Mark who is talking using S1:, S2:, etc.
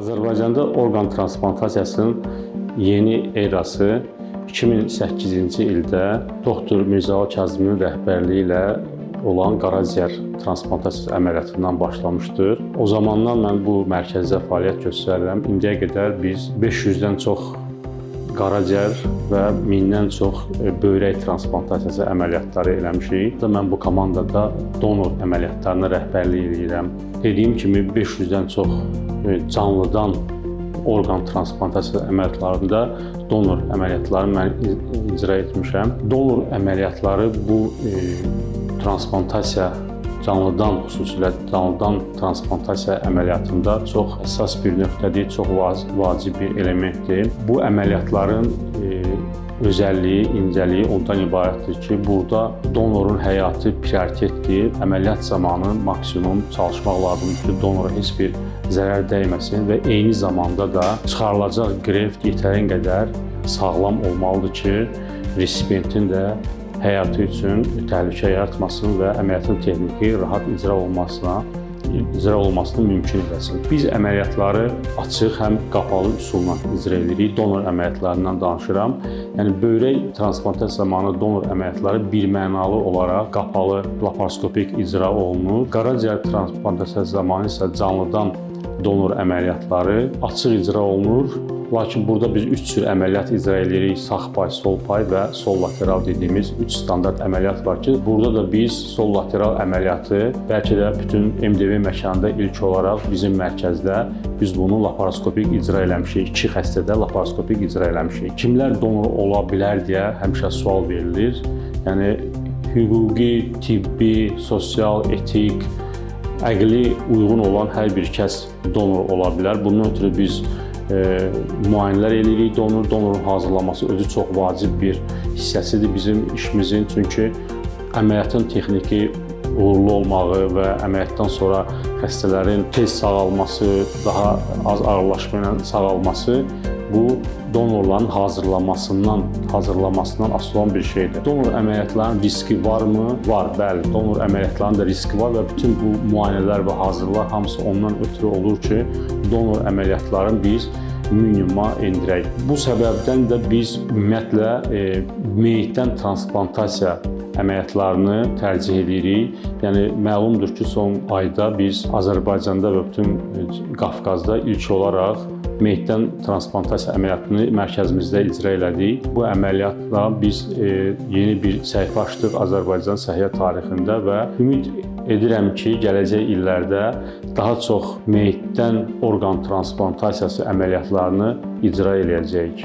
S1: Azərbaycanda orqan transplantasiyasının yeni erası 2008-ci ildə doktor Mirzəli Kazımın rəhbərliyi ilə olan qaraciyər transplantasiyası əməliyyatından başlamışdır. O zamandan mən bu mərkəzdə fəaliyyət göstərirəm. İndiyə qədər biz 500-dən çox qaraciyər və 1000-dən çox böyrək transplantasiyası əməliyyatları eləmişik. Mən bu komandada donor əməliyyatlarına rəhbərlik edirəm. Dediyim kimi 500-dən çox canlıdan orqan transplantasiya əməliyyatlarında donor əməliyyatlarını mən icra etmişəm. Donor əməliyyatları bu transpantasiya canlıdan, xüsusilə canlıdan transplantasiya əməliyyatında çox həssas bir nöqtədir, çox vacib bir elementdir. Bu əməliyyatların özəlliyi, incəliyi ondan ibarətdir ki, burada donorun həyatı prioritetdir. Əməliyyat zamanı maksimum çalışmaq lazımdır ki, donora heç bir zərər dəyməsin və eyni zamanda da çıxarılacaq qreft yetərin qədər sağlam olmalıdır ki, resipiyentin də həyatı üçün təhlükə yaratmasın və əməliyyatın texniki rahat icra olmasını mümkün edəsin. Biz əməliyyatları açıq, həm qapalı üsulla icra edirik. Donor əməliyyatlarından danışıram. Yəni, böyrək transplantasiya zamanı donor əməliyyatları birmənalı olaraq qapalı laparoskopik icra olunur. Qaraciyər transplantasiyası zamanı isə canlıdan donor əməliyyatları açıq icra olunur. Lakin burada biz 3 cür əməliyyat icra edirik. Sağ pay, sol pay və sol lateral dediyimiz 3 standart əməliyyat var ki, burada da biz sol lateral əməliyyatı bəlkə də bütün MDV məkanında ilk olaraq bizim mərkəzdə biz bunu laparoskopik icra eləmişik. 2 xəstədə laparoskopik icra eləmişik. Kimlər donor ola bilər deyə həmişə sual verilir. Yəni, hüquqi, tibbi, sosial, etik, əqli uyğun olan hər bir kəs donor ola bilər. Bundan ötürü biz müayinələr eləyirik. Donorun hazırlanması özü çox vacib bir hissəsidir bizim işimizin. Çünki əməliyyatın texniki uğurlu olmağı və əməliyyatdan sonra xəstələrin tez sağalması, daha az ağırlaşma ilə sağalması bu donorların hazırlanmasından asılı olan bir şeydir. Donor əməliyyatlarının riski varmı? Var, bəli. Donor əməliyyatlarının da riski var və bütün bu müayinələr və hazırlıqlar hamısı ondan ötürü olur ki, donor əməliyyatlarını biz minimuma endirək. Bu səbəbdən də biz ümumiyyətlə meyitdən transplantasiya əməliyyatlarını tərcih edirik. Yəni, məlumdur ki, son ayda biz Azərbaycanda və bütün Qafqazda ilk olaraq meyitdən transplantasiya əməliyyatını mərkəzimizdə icra elədik. Bu əməliyyatla biz yeni bir səhifə açdıq Azərbaycan səhiyyə tarixində və ümid edirəm ki, gələcək illərdə daha çox meyitdən orqan transplantasiyası əməliyyatlarını icra eləyəcəyik.